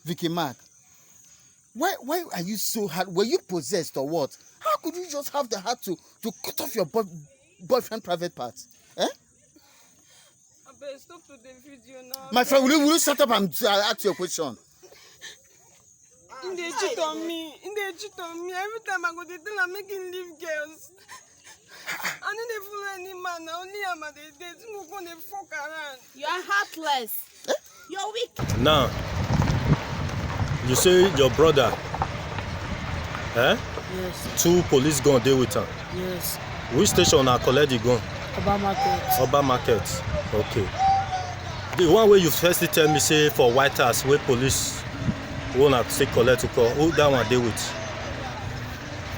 Vicky Mark. Why are you so hard? Were you possessed or what? How could you just have the heart to cut off your boyfriend private parts? Eh? Stop to the video now. My friend, will you shut up and ask your question? They cheat on me. Every time I go to tell I'm making live girls. I don't follow any man. Only I'm at the date. I'm going to fuck around. You are heartless. Eh? You're weak. Now, you say your brother, eh? Yes. 2 police gun deal with him. Yes. Which station are collect the gun? Oba Market. Oba Market. Okay. The one where you first tell me say for White House where police wanna take collect to call. Who that one deal with?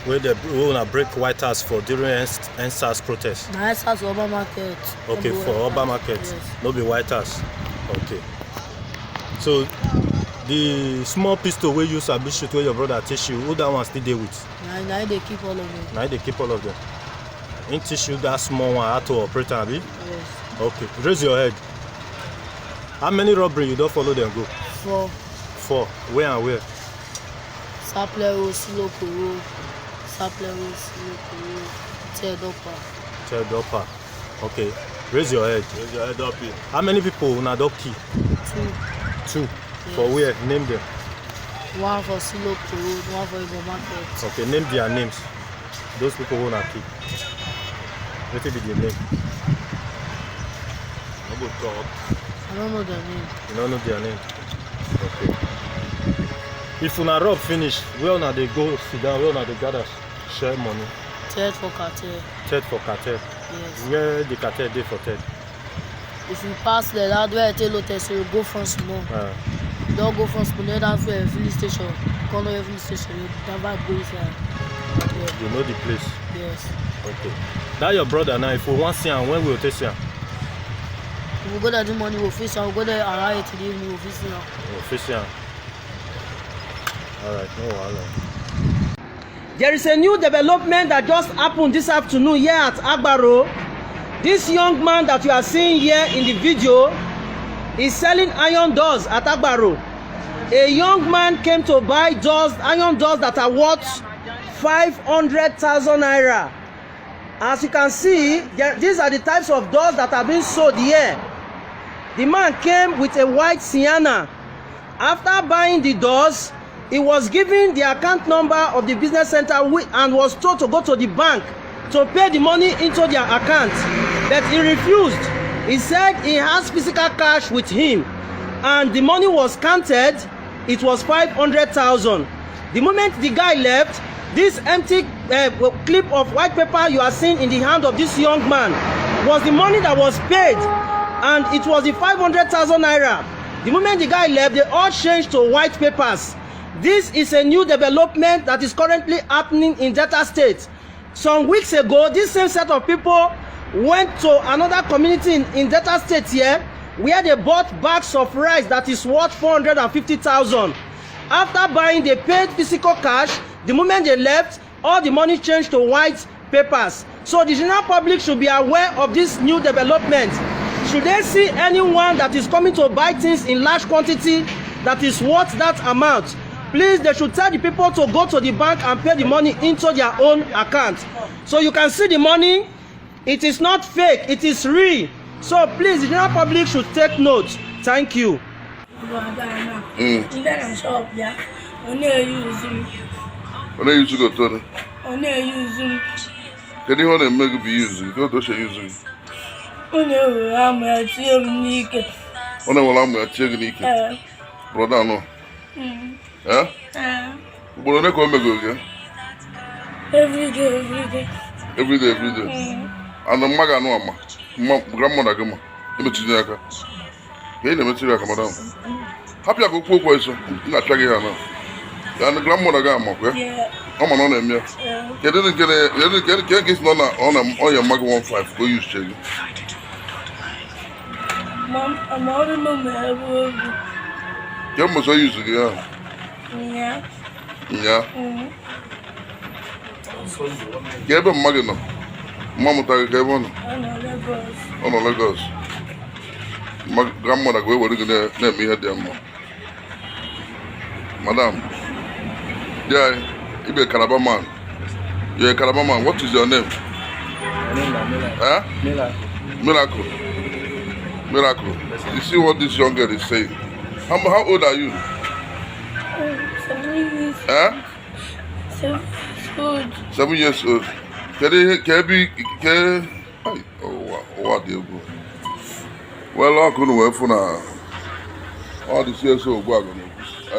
Where they wanna break White House for during NSAS protest? My house Oba Market. Okay, for Oba Market. Yes. No be White House. Okay. So the small pistol where you sabi shoot where your brother teach you, who that one still deal with? Now they keep all of them. Now they keep all of them. In tissue that small one how to operate abi? Yes. Okay. Raise your head. How many robbery you don't follow them go? 4. 4. Where and where? Saplero, Silokoro, Saplero, Silokoro, Tedopa. Okay. Raise your head. Raise your head up here. How many people una don kill? 2. 2. Yes. For where? Name them. 1 for Silokoro, 1 for Oba Market. Okay. Name their names. Those people who una kill. What will be their name? No go talk. I don't know their name. You don't know their name. Okay. If una rob finish, where una dey go sit down, where una dey gather share money? Third for cartel. Third for cartel. Yes. Where the cartel dey for third? If you pass the that where I tell you, so you go from small. You don't go from small, that's where filling station. Call no filling station, you never go inside. Yeah. You know the place? Yes. Okay. That your brother now, if we want to see him, when we will take see him? We go there the morning, we'll face him. We'll go there around 8 in the evening, we'll face him. We'll face him. Alright, no wahala. There is a new development that just happened this afternoon here at Agbaro. This young man that you are seeing here in the video is selling iron doors at Agbaro. A young man came to buy doors, iron doors that are worth 500,000 naira. As you can see, these are the types of doors that are being sold here. The man came with a white Sienna. After buying the doors, he was given the account number of the business center and was told to go to the bank to pay the money into their account. But he refused. He said he has physical cash with him and the money was counted. It was 500,000. The moment the guy left, this empty clip of white paper you are seeing in the hand of this young man was the money that was paid, and it was the 500,000 naira. The moment the guy left, they all changed to white papers. This is a new development that is currently happening in Delta State. Some weeks ago, this same set of people went to another community in Delta State here, where they bought bags of rice that is worth 450,000. After buying, they paid physical cash. The moment they left, all the money changed to white papers. So the general public should be aware of this new development. Should they see anyone that is coming to buy things in large quantity that is worth that amount, please, they should tell the people to go to the bank and pay the money into their own account. So you can see the money. It is not fake, it is real. So please, the general public should take note. Thank you. Onye use go to it. Onye use. Can you hold and make be use? Go to show use. Onye am a check. Onye will am a check. Brother no. Eh? But onye come make go. Every day. Every day. And the maga no ama. Grandmother gama. Ime tinye aka. Ye na metiri aka madam. Happy akoko kwa iso. Na twage ya na. And the grandmother ga ama kwa. Mama no na eme. Kedu nke kis no na on your mag 15 go use check. Mom, I'm already no me. You must use it, Yeah. Yeah. Give him Magino. Mama, take a one. On Lagos. On Lagos. My grandmother go over there, let me hear them. Madam, yeah, you be a Calabar man. You're a Calabar man. What is your name? Huh? Miracle. Miracle. You see what this young girl is saying? How old are you? 7 years. Huh? 7 years old. 7 years old. Oh wow, there you go. Well, I couldn't wait for now. All this years old, I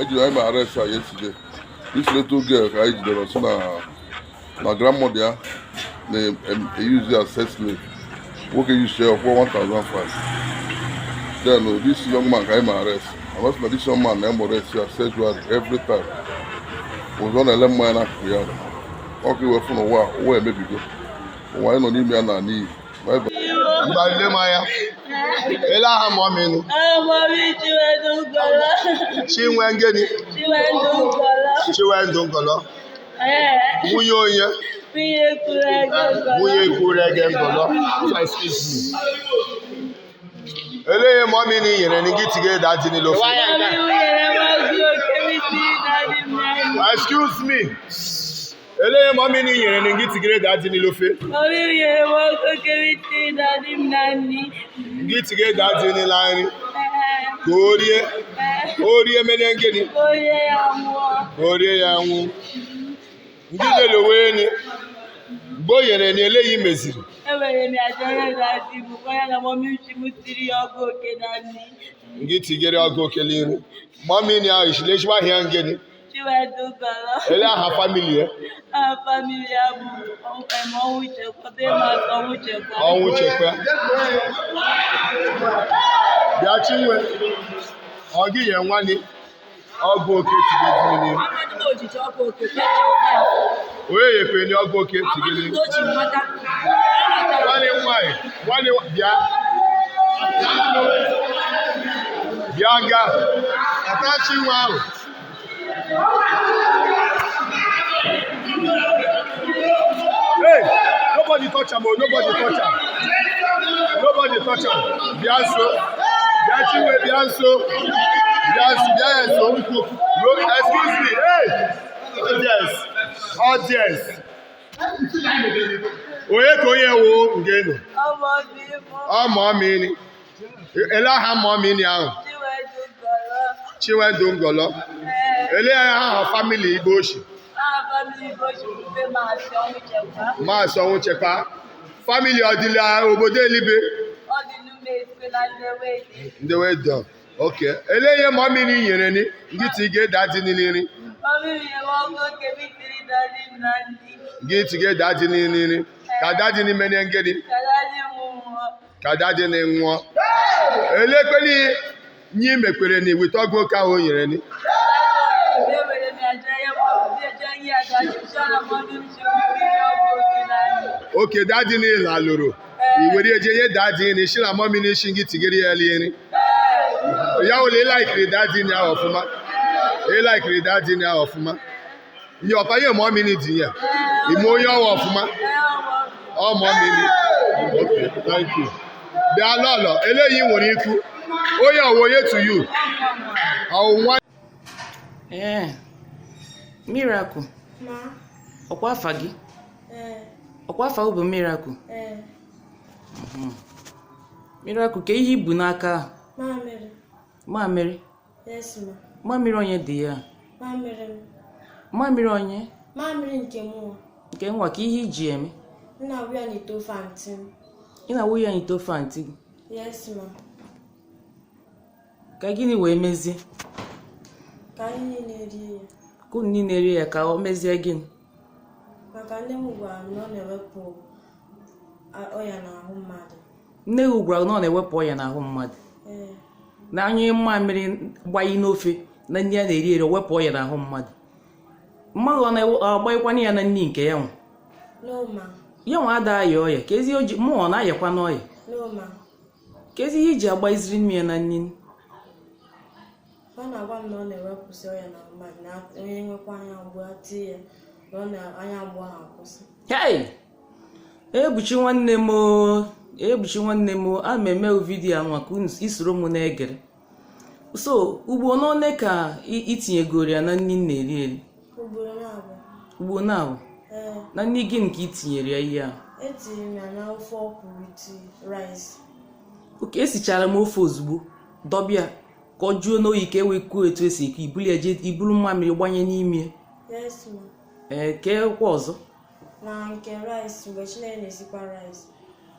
did my arrest her yesterday. This little girl, I did my grandmother, they use her as sex slave. What can you share for 1,005? Then this young man came arrest. I must know this young man named arrest here sexually every time. Was on a lemon and a clear. Okay, we're from a while, where maybe go. Why not need me and I need? Mbalile maya. Ela ha mommy. Mommy, Chinwe ngeni. Chinwe ndongolo. Munye onye. Munye kurege ngolo. Excuse me. Eleye mommy ni yere ni gitige daddy ni lo. Excuse me. Eleye mommy ni yere ni gitige daddy ni lo fe. Gitige daddy ni lani. Orie menengeni. Orie ya nwu. Ngide lo we ni. Boyere ni eleyi meziri. Gitigere ogo keliri. Mommy ni a ishileshwa hia ngeni. Ele ha family e. Family abu Ọnwụ chekwa. Bịa Chinwe. Ọ gị ye nwani. Ọgụ oke tigediri. Oye yekwe ni ọgụ oke tigediri. Nwani bịa. Bịa ga. Ata Chinwe ahụ. Hey, nobody touch him, nobody touch him. Nobody touch him. Bianso. Bianchiwe, Bianso. Bianso. Excuse me. Hey. Audience. Oye koye wo ngeno. Ọmọ mi ni. Elaha mọ mi ni ahụ. Chinwe Ndongolo. Eleha family Igboshi. Maasị ọnwụ chekwa. Family ọdịla obodo Elibe. Ndị wedo. Okay. Eleye mọmị ni nyere ni ngiti ge dadi niliri. Ngiti ge dadi niliri. Ka dadi ni mene ngedi. Ka dadi ni nwụọ. Elekweli nyi mekwere ni wit ọgwụ ka o nyere ni. Okay, daddy ni la loro. Iwere eje ye daddy ni shira mommy ni shingi tigeri eli. Ya o le like daddy ni awofuma. E like daddy ni awofuma. Ni opa ye mommy ni din ya. Imo yo awofuma. Oh mommy ni. Okay, thank you. Be alolo, eleyin wori iku. O ya woye to you. Awon Miracle. Ma. Ọkwa afa gị? Ọkwa afa bụ Miracle? Miracle, ka ihe ibu n'aka? Mamịrị. Mamịrị? Yes, ma. Mamịrị onye dị ya? Mamịrị m. Mamịrị onye? Mamịrị nke mụ. Nke nwa ka ihe iji eme? M na-awụ ya n'ite ofe antị m. Ị na-awụ ya n'ite ofe antị gị? Yes, ma. Ka gịnị wee mezie? Ka anyị niile rie ya. Ka unu niile rie ya ka o mezie gịnị? Maka nne m gwara m na ọ na-ewepụ ọya n'ahụ mmadụ. Nne gị gwara na ọ na-ewepụ ọya n'ahụ mmadụ? Na anya mmamịrị gbanye n'ofe na nri a na-eri eri wepụ ọya n'ahụ mmadụ. Mmadụ ọ na-agbanyekwana ya na nri nke ya nwa? Ya nwa adaghị ọya ka ezi oji mmụọ ọ na-ayakwa n'ọya? Ka ezi ihe iji agbanyeziri nri ya na nri? Ọ na-agwa m na ọ na-ewepụsị ọya n'ahụ mmadụ na onye nwekwa anya mgbu ati ya na ọ na anya mgbu ahụ akwụsị. Hey! Ebuchi nwanne m Ebuchi nwanne m a meme vidiyo anwa ka isoro m na-egere. So ugbo n'one ka itinyegoro ya na nni na-eri eri? Ugbo na-abụ na nni gị nke itinyere ya ihe a? Etinyere ya na ofe ọkwụrụ with rice. Oke, esichara m ofe ozugbo dọbịa ka ọ jụọ n'oyi ka e wee kuo etu esi eku ibulu mmamịrị gbanye n'ime. Yes, ma. Kee kwa ọzọ? Na nke rice, mgbe Chineke na-esikwa rice,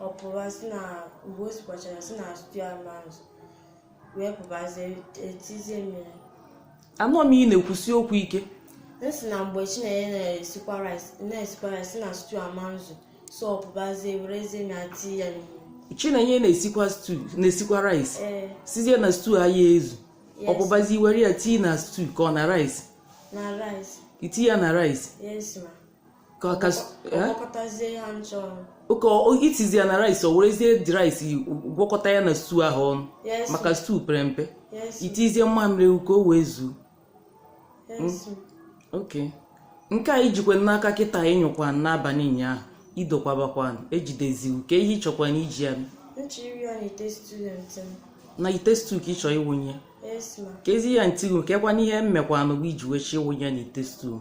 ọ pụbasị na mgbe o sikwachara si na stew amanzi wee pụbazie etizie mmiri. Anọ m ị na-ekwusi okwu ike. Nsi na mgbe Chineke na-esikwa rice si na stew amanzi so ọ pụbazie werezie na tii ya n'ime. Chinenye na-esikwa rice sizie na stew aya ezu. Ọ pụbazie were ya tii na stew ka ọ na rice? Na rice. Iti ya na rice? Yes, ma. Gwakọtazie ha nchọ. Oke, itizi ya na rice, o werezie the rice gwakọta ya na stew ahụ ọnụ maka stew pere mpe. Itizie mmamịrị ka o wee zuo. Ok, nke a ijikwa n'aka kịta ịnyụkwa n'abalị ụnyaahụ idokwabakwa ejideziwu ka ihe ịchọkwa na iji ya na ite stew ka ị chọọ ịwụnye. Ka ezi ya ntiru kekwa n'ihe mmekwa n'ugbo iji wee chi ịwụnye na ite stew?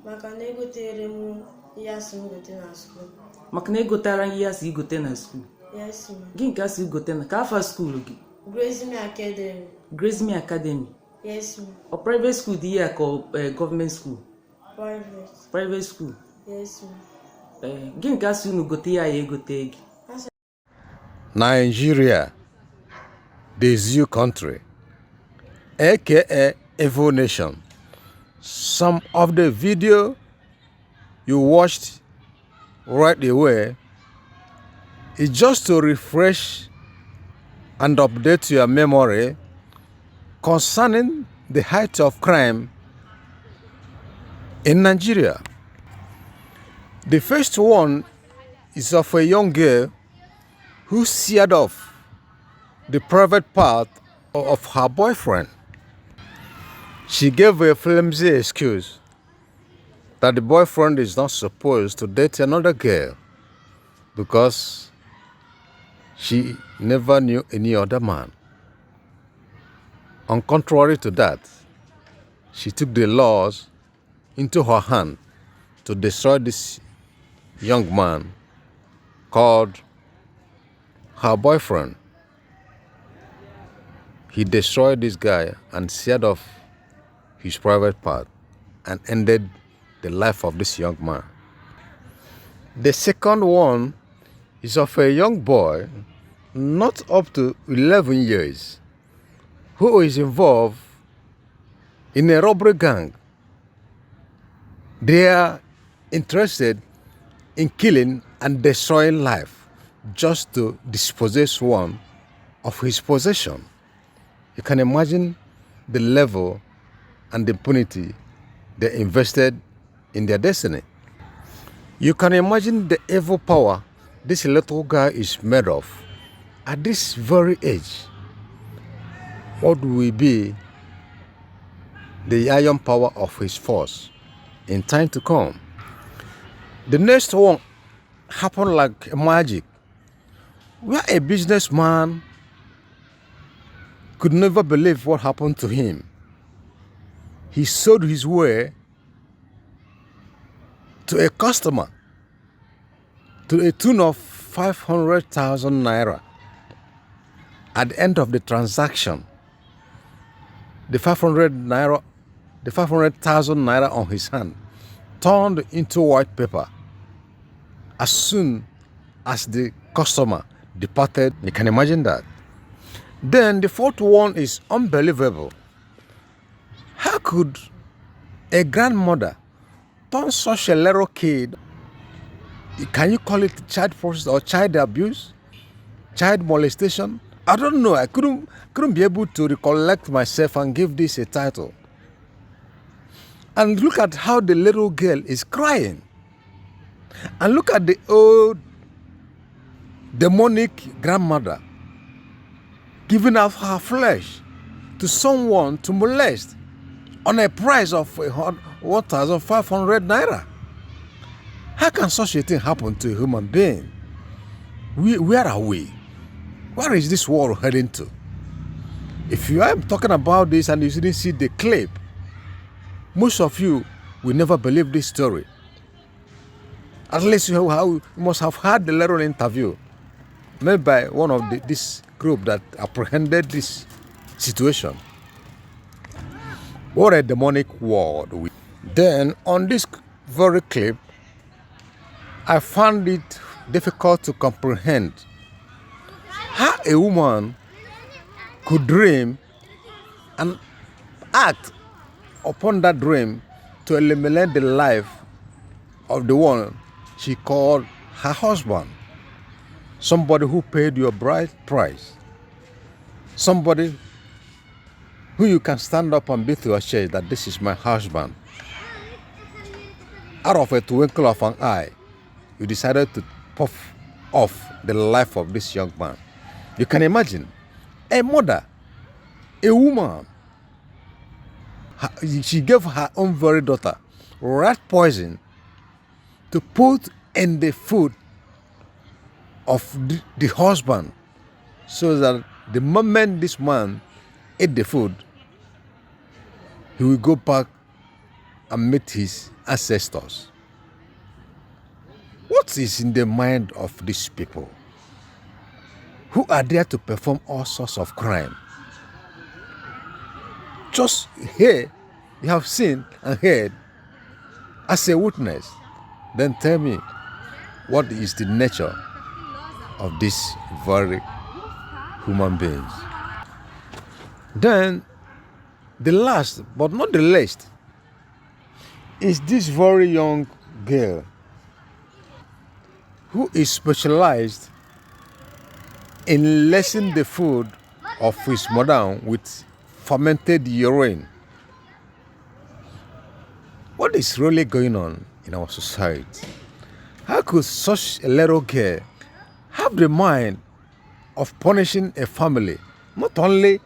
Maka na egotere m ihe asị m gote na school. Maka na egotara ihe asị igote na school? Yes, ma. Gị nke asị igote na ka afa school gị? Grace Me Academy. Yes, ma. Ọ private school dị ya ka government school? Private school. Yes, ma. Gị nke asị unu gote ya egote gị? Nigeria, the zoo country, aka Evil Nation. Some of the video you watched right away is just to refresh and update your memory concerning the height of crime in Nigeria. The first one is of a young girl who seared off the private part of her boyfriend. She gave a flimsy excuse that the boyfriend is not supposed to date another girl because she never knew any other man. On contrary to that, she took the laws into her hand to destroy this young man called her boyfriend. He destroyed this guy and seared off his private part and ended the life of this young man. The second one is of a young boy not up to 11 years who is involved in a robbery gang. They are interested in killing and destroying life just to dispossess one of his possession. You can imagine the level and the impunity they invested in their destiny. You can imagine the evil power this little guy is made of at this very age. What will be the iron power of his force in time to come? The next one happened like magic, where a businessman could never believe what happened to him. He sold his way to a customer to a tune of 500,000 naira. At the end of the transaction, the 500,000 naira on his hand turned into white paper as soon as the customer departed. You can imagine that. Then the fourth one is unbelievable. How could a grandmother turn such a little kid? Can you call it child process or child abuse? Child molestation? I don't know. I couldn't be able to recollect myself and give this a title. And look at how the little girl is crying. And look at the old demonic grandmother giving up her flesh to someone to molest on a price of 1,500 naira. How can such a thing happen to a human being? Where are we? Where is this world heading to? If you are talking about this and you didn't see the clip, most of you will never believe this story. At least you must have had the little interview made by one of this group that apprehended this situation. What a demonic world. Then on this very clip, I found it difficult to comprehend how a woman could dream and act upon that dream to eliminate the life of the one she called her husband. Somebody who paid your bride price. Somebody who you can stand up and beat your chest that this is my husband. Out of a twinkle of an eye, you decided to puff off the life of this young man. You can imagine a mother, a woman, she gave her own very daughter rat poison to put in the food of the husband, so that the moment this man ate the food, he will go back and meet his ancestors. What is in the mind of these people who are there to perform all sorts of crime? Just here, you have seen and heard as a witness. Then tell me, what is the nature of these very human beings? Then, the last but not the least is this very young girl who is specialized in lacing the food of his madam with fermented urine. What is really going on in our society? How could such a little girl have the mind of punishing a family, not only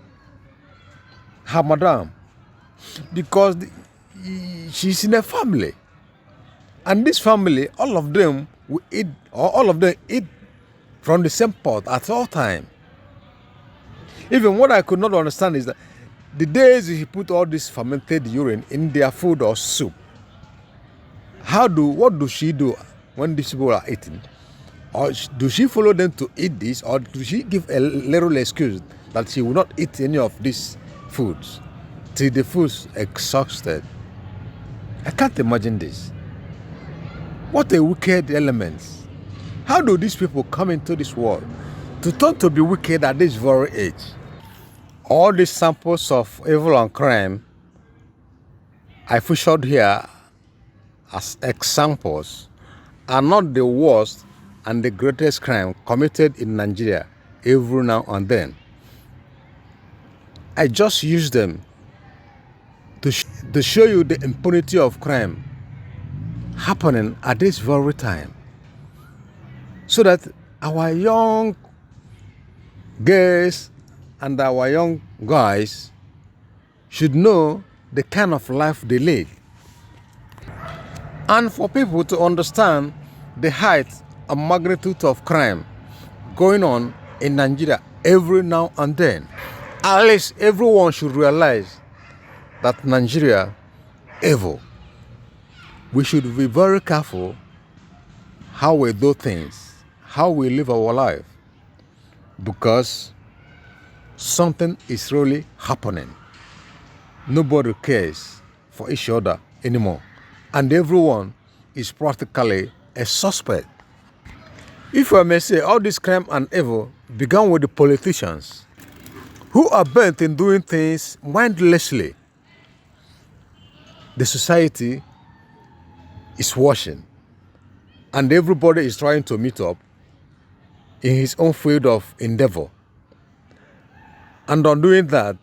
her madam, because she's in a family, and this family, all of them will eat, or all of them eat from the same pot at all time. Even what I could not understand is that the days he put all this fermented urine in their food or soup, what does she do when these people are eating? Or do she follow them to eat this, or do she give a little excuse that she will not eat any of these foods till the food's exhausted? I can't imagine this. What a wicked element. How do these people come into this world to turn to be wicked at this very age? All these samples of evil and crime I featured here as examples are not the worst and the greatest crime committed in Nigeria every now and then. I just use them to show you the impunity of crime happening at this very time, so that our young girls and our young guys should know the kind of life they lead, and for people to understand the height and magnitude of crime going on in Nigeria every now and then. At least everyone should realize that Nigeria evil. We should be very careful how we do things, how we live our life, because something is really happening. Nobody cares for each other anymore, and everyone is practically a suspect. If I may say, all this crime and evil began with the politicians who are bent in doing things mindlessly. The society is watching, and everybody is trying to meet up in his own field of endeavor. And on doing that,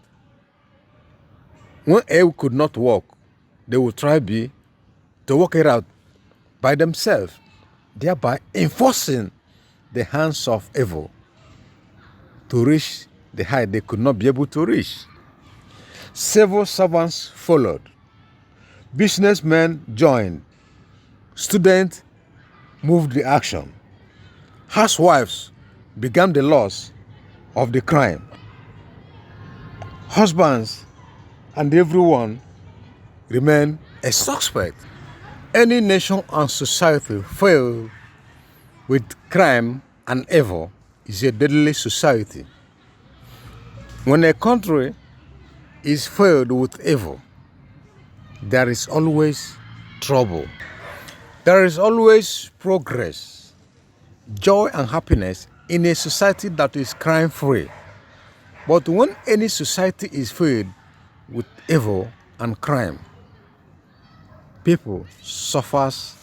when A could not work, they will try B to work it out by themselves, thereby enforcing the hands of evil to reach the height they could not be able to reach. Civil servants followed. Businessmen joined. Students moved the action. Housewives become the laws of the crime. Husbands and everyone remain a suspect. Any nation and society filled with crime and evil is a deadly society. When a country is filled with evil, there is always trouble. There is always progress, joy, and happiness in a society that is crime free. But when any society is filled with evil and crime, people suffers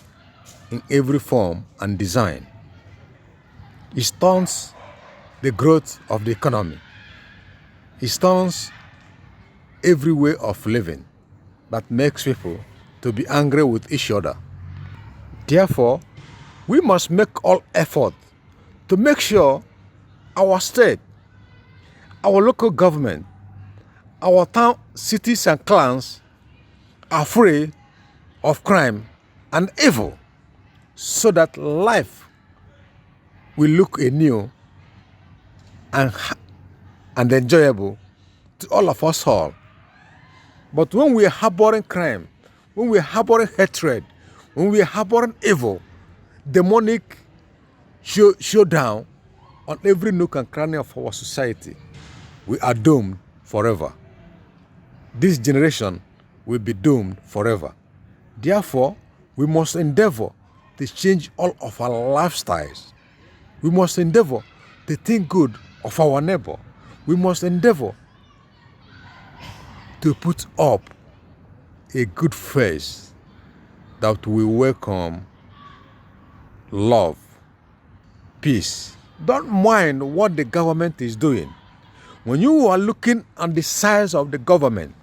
in every form and design. It stunts the growth of the economy. It stunts every way of living that makes people to be angry with each other. Therefore, we must make all effort to make sure our state, our local government, our town, cities, and clans are free of crime and evil, so that life will look anew and enjoyable to all of us all. But when we are harboring crime, when we are harboring hatred, when we are harboring evil, demonic showdown on every nook and cranny of our society, we are doomed forever. This generation will be doomed forever. Therefore, we must endeavor to change all of our lifestyles. We must endeavor to think good of our neighbor. We must endeavor to put up a good face that will welcome love, peace. Don't mind what the government is doing. When you are looking at the size of the government,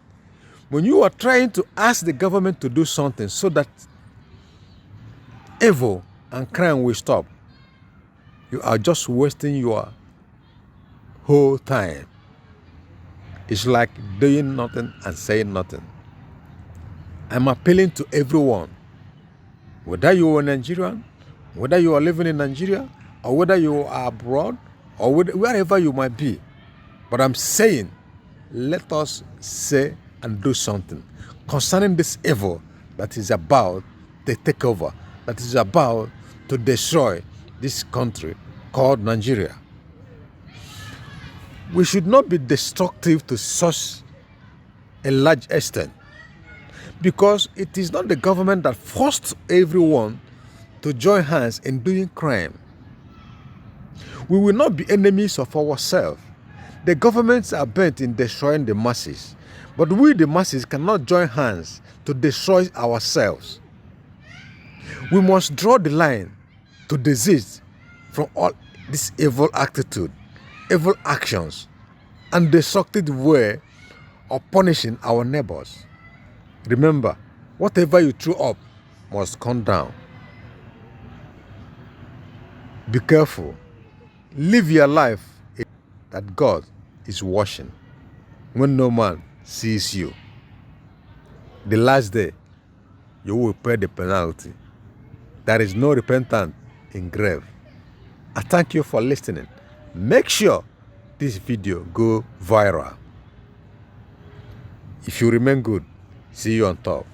when you are trying to ask the government to do something so that evil and crime will stop, you are just wasting your whole time. It's like doing nothing and saying nothing. I'm appealing to everyone, whether you are Nigerian, whether you are living in Nigeria, or whether you are abroad, or wherever you might be. But I'm saying, let us say and do something concerning this evil that is about to take over, that is about to destroy this country called Nigeria. We should not be destructive to such a large extent, because it is not the government that forced everyone to join hands in doing crime. We will not be enemies of ourselves. The governments are bent in destroying the masses, but we, the masses, cannot join hands to destroy ourselves. We must draw the line to desist from all this evil attitude, evil actions, and destructive way of punishing our neighbors. Remember, whatever you throw up must come down. Be careful. Live your life that God is watching when no man sees you. The last day, you will pay the penalty. There is no repentance in grave. I thank you for listening. Make sure this video go viral. If you remain good, see you on top.